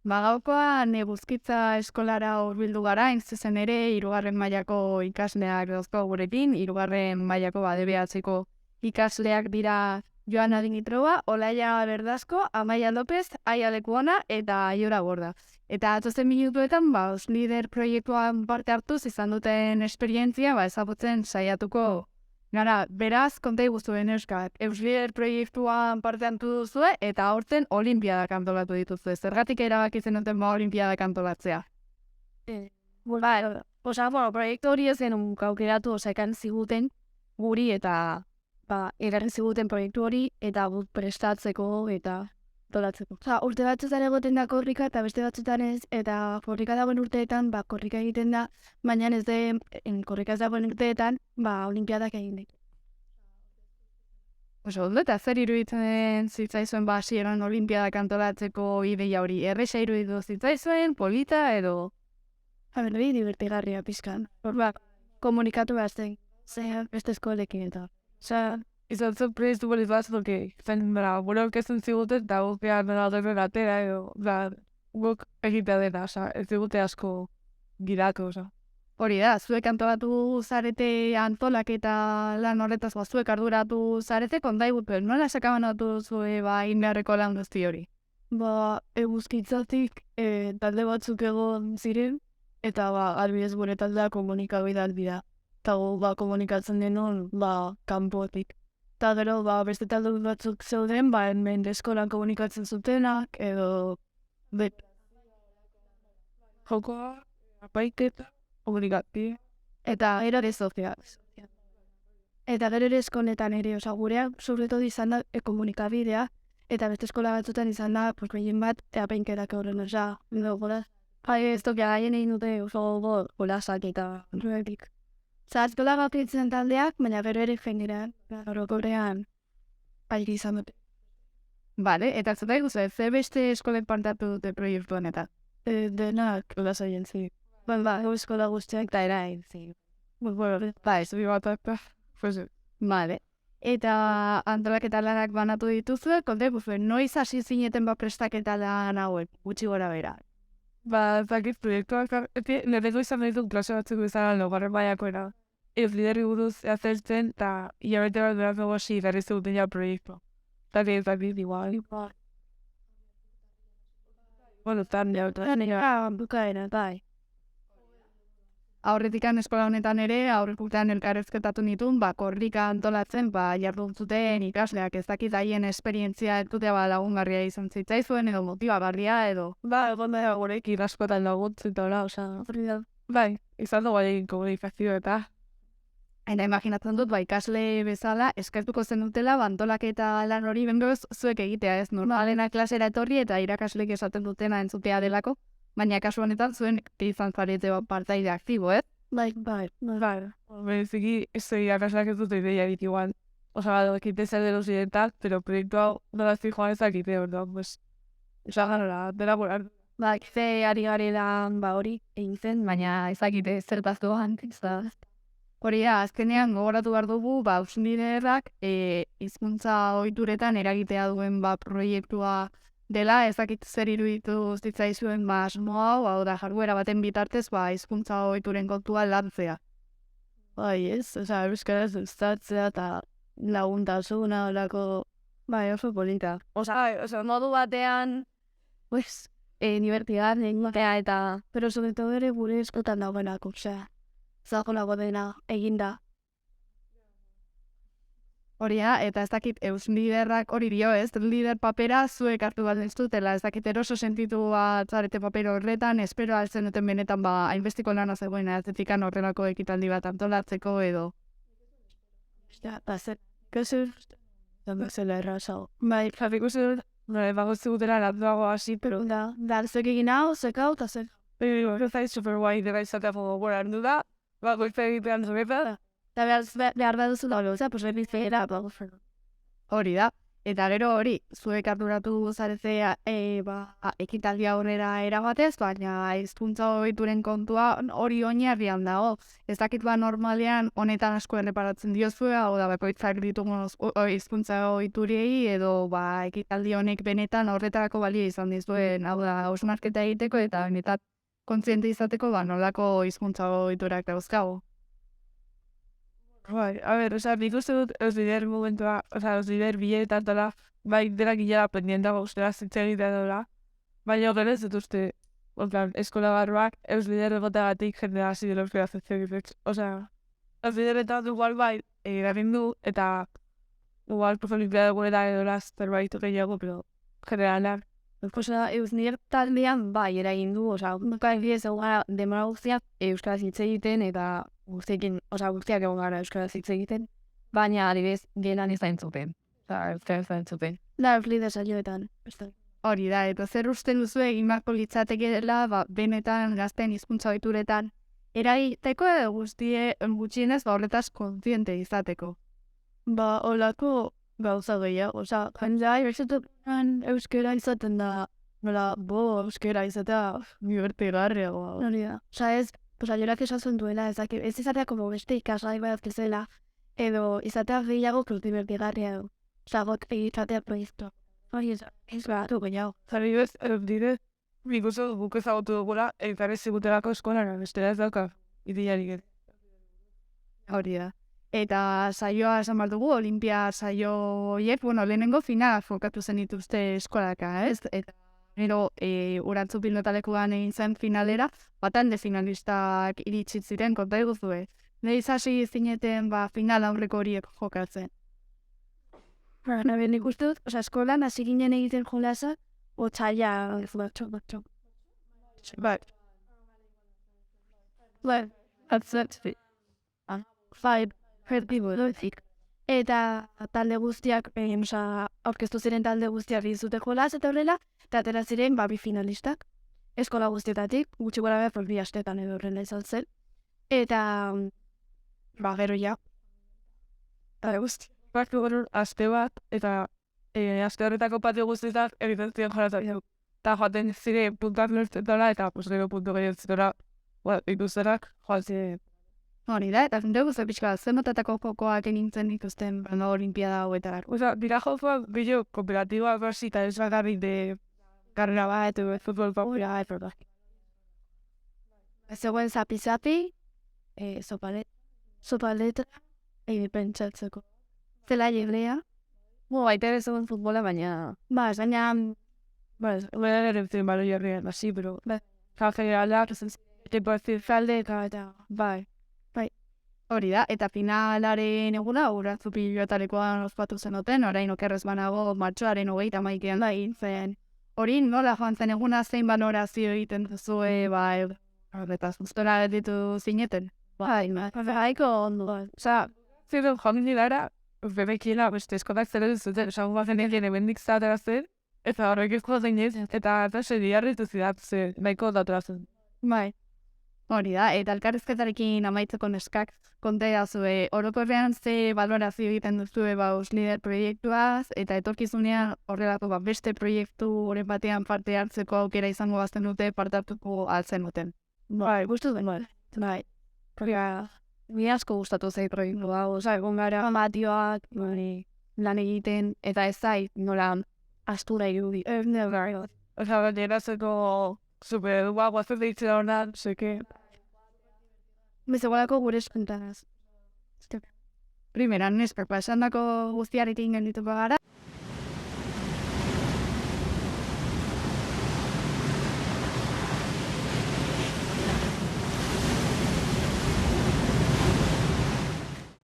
Gaurkoan eguzkitza eskolara hurbildu gara, hain zuzen ere, 3. mailako ikasleak dauzko gurekin, 3. mailako DBH-ko ikasleak dira Joana Dimitrova, Olaia Berdazko, Amaia López, Aia Lekuona eta Aiora Borda. Eta atozen minutuetan, Lider proiektuan parte hartuz izan duten esperientzia, ezagutzen saiatuko gara. Beraz, konta iguztuen euskal. Lider proiektuan parte hartu duzue eta aurten olimpiadak antolatu dituzue. Zergatik erabakitzen duten olimpiadak antolatzea? Proiektu hori ez genuen aukeratu, ekan ziguten guri eta egarri ziguten proiektu hori eta gut prestatzeko eta antolatzeko. Urte batzutan egoten da korrika eta beste batzutan ez, eta korrika dagoen urteetan, korrika egiten da, baina ez den korrika ez dagoen urteetan, olimpiadak egin ditu. Ondo, eta zer iruditzen zitzaizuen hasieran olimpiadak antolatzeko ideia hori? Erresa iruditu zitzaizuen, polita edo? Hori divertigarria pizkan. Komunikatu behazten, beste eskolekin eta. Izan zen proiektu bali batzuke, zen bueno, kezun ziguten eta gukean alderen atera edo, guk egitea dena, ez zigute asko girako, Hori da, zuek antolatu zarete antolak eta lan horretaz zuek arduratu zarete, konta iguten, nola sakabanatu zue indarreko lan guzti hori? Eguzkitzatik talde batzuk egon ziren, eta albidez gure taldea komunikabideak dira. Eta komunikatzen denon, kanpotik. Eta gero, beste talde batzuk zeuden, hemen eskolan komunikatzen zutenak, edo... Jokoa, apaiketa, komunikati. Eta gero ere sozial. Eta gero ere eskonetan ere, gureak, sobretot izan da komunikabidea, eta beste eskola batzutan izan da, gehien bat, apainketak horren, ez tokia gaien egin dute, golasak eta horretik. Eskola gapitzen taldeak, baina gero ere jenderan, orokorrean, izan dute. Bale, eta zeta ikusten, ze beste eskolen partatu dute proiektu honetan? Denak, saien zi. Eskola guztiak da erain zi. Ez bi batak, Bale. Eta antolaketa lanak banatu dituzue, konta ikusten, noiz hasi zineten prestaketa lan hauek, gutxi gora bera? Zakit proiektuak, niretu izan ditut klase batzuk izan laugarren mailakoena. Ez lideri buruz azertzen, eta hilabete bat beraz dago hasi berriz egiten ja proiektua. Eta ez igual. Bueno, Bukaena, bai. Aurretikan eskola honetan ere, aurrekultean elkarrezketatu nituen, korrika antolatzen, jardun zuten ikasleak, ez dakit haien esperientzia entzutea lagungarria izan zitzaizuen, edo motibagarria, edo... Egon da gurekin askotan laguntzen eta bai, izan dugu egin komunikazio eta... Eta imaginatzen dut, ikasle bezala, eskertuko zen dutela, antolaketa lan hori bengoz zuek egitea, ez normalena klasera etorri eta irakaslek esaten dutena entzutea delako, baina kasu honetan zuen izan zarete partaide aktibo, ez? Bai. Bereziki, ez irakaslak ez dute ideia dit igual. Ekite zer delo zirentak, pero proiektu hau nolazti joan ezakite, orduan, gara, dela bolar. Ze ari garelan hori egin zen, Baina ezakite zertaz doan, Hori da, azkenean gogoratu behar dugu, liderrak hizkuntza ohituretan eragitea duen proiektua dela, ezakit zer iruditu zitzaizuen asmo hau da jarduera baten bitartez hizkuntza ohituren kontua lantzea. Ez, euskaraz ustatzea eta laguntasuna, oso polita. Modu batean, divertigar, eta, pero sobre todo ere gure eskotan dagoenako, zagonago dena eginda. Hori da, eta ez dakit liderrak hori dio, ez? Lider papera zuek hartu bat ez dutela, ez dakit eroso sentitu zarete paper horretan, espero altzen duten benetan hainbestiko lana zegoen azetikan horrelako ekitaldi bat antolatzeko edo. Zer, kesur, zela errazau. Ikusten dut, bagozi gutera landuago hasi, pero... Zuek egin hau, zekau, eta zer. Ez da super guai dela izateko gora handu da, goizpe egitean zurepa. Eta behar baduzu da, berri zera, Hori da. Eta gero hori, zuek arduratu zarete ekitaldia aurrera erabatez, baina hizkuntza ohituren kontua hori oinarrian dago. Ez dakit normalean honetan asko erreparatzen diozue, hau da bakoitzak ditugun hizkuntza ohituriei edo ekitaldi honek benetan horretarako balio izan dizuen, hau da hausnarketa egiteko eta benetan kontziente izateko nolako hizkuntza ohiturak dauzkagu. Bai, a ber, nik uste dut Euslider momentua, Euslider bileetan dela, bai, denak gila pendientago ustera zitze egitea dela, baina gero ez dut uste, eskola barruak Euslider egotagatik jendea hasi dela euskera zitze egitek. Euslider eta igual bai, egin du, eta igual profe guretan edo zerbait gehiago, pero generalak. Euslider taldean bai eragin du, nuka egiez egon demora guztiak euskaraz hitz egiten eta guztiak egon gara euskaraz hitz egiten, baina adibidez gelan ez da entzuten. Euskaraz ez da entzuten. Euslider saioetan. Hori da, eta zer uste duzu egin beharko litzatekeela, benetan gazten hizkuntza ohituretan eragiteko edo gutxienez horretaz kontziente izateko. Olako gauza gehiago, jendea ibertzetan euskera izaten da, euskera izatea divertigarriago. Hori da, ez, jorak esatzen duela, ez izatea como beste ikasgai bat kezela, edo izatea gehiago divertigarriago. Got egitea proiektua. Hori ez behatu gehiago. Zari bez, nik uste dut guk ezagutu dugula, elkarrez zigutelako eskolara, bestela ez dauka, idearik. Hori da. Eta saioa esan behar dugu, Olimpia saio horiek, lehenengo final jokatu zen dituzte eskolaka, ez? Eta gero Urantzu pilotalekuan egin zen finalera, talde finalistak iritsi ziren, konta eguzue. Nahiz hasi zineten final aurreko horiek jokatzen. Nik uste dut, eskolan hasi ginen egiten jolasa, otzaila batxo. Bai. Eta talde guztiak, aurkeztu ziren talde guztiak zuten jolaz eta horrela, eta atera ziren bi finalistak. Eskola guztietatik, gutxi gora behar bi astetan edo horrela izan zen. Eta, gero ja. Eta guzti. Baktu gero, aste bat, eta aste horretako patio guztietak egiten ziren jolatu. Eta joaten ziren puntak lortzetara, eta gero puntu gehiagozetara, ikustenak joan ziren. Hori da, eta dugu ze pixka, zenbatatako jokoak egintzen dituzten olimpiada hauetarak. Dira jokoak bideo kooperatiboa basi eta ez bakarrik de karrera bat edo futbol papura eta zegoen zapi-zapi, sopaleta, pentsatzeko. Zela librea. Baita ere zegoen futbola, baina... Baina... ere zen balo jarrian, hasi, pero... Generalak, tipo zalde eta... Hori da, eta finalaren eguna, Urantzu pilotalekoan ospatu zenuten, orain okerrez banago martxoaren 31 da egin zen. Hori nola joan zen eguna zein banorazio egiten duzue, horretaz gustora ditu zineten? Haiko ondo. Ziren joan nilara, bebekiela, beste eskotak zer duzuten, esan bazen egin emendik zatera zen, eta horrek ezko zinez, eta sedi harritu zidatzen, nahiko datura zen. Hori da, eta elkarrizketarekin amaitzeko neskak, kontea zue, orokorrean ze balorazio egiten duzue Euslider proiektuaz, eta etorkizunean horrelako beste proiektu horren batean parte hartzeko aukera izango bazten dute, parte hartuko altzen duten. Gustu duen, Mi asko gustatu zei proiektu hau, egon gara matioak lan egiten, eta ez zait nola astura irudi. Gerazeko super guazen deitzen honan, seke... Bezagolako gure eskuntanaz. Primeran, neskak, esandako guztiarekin geldituko gara.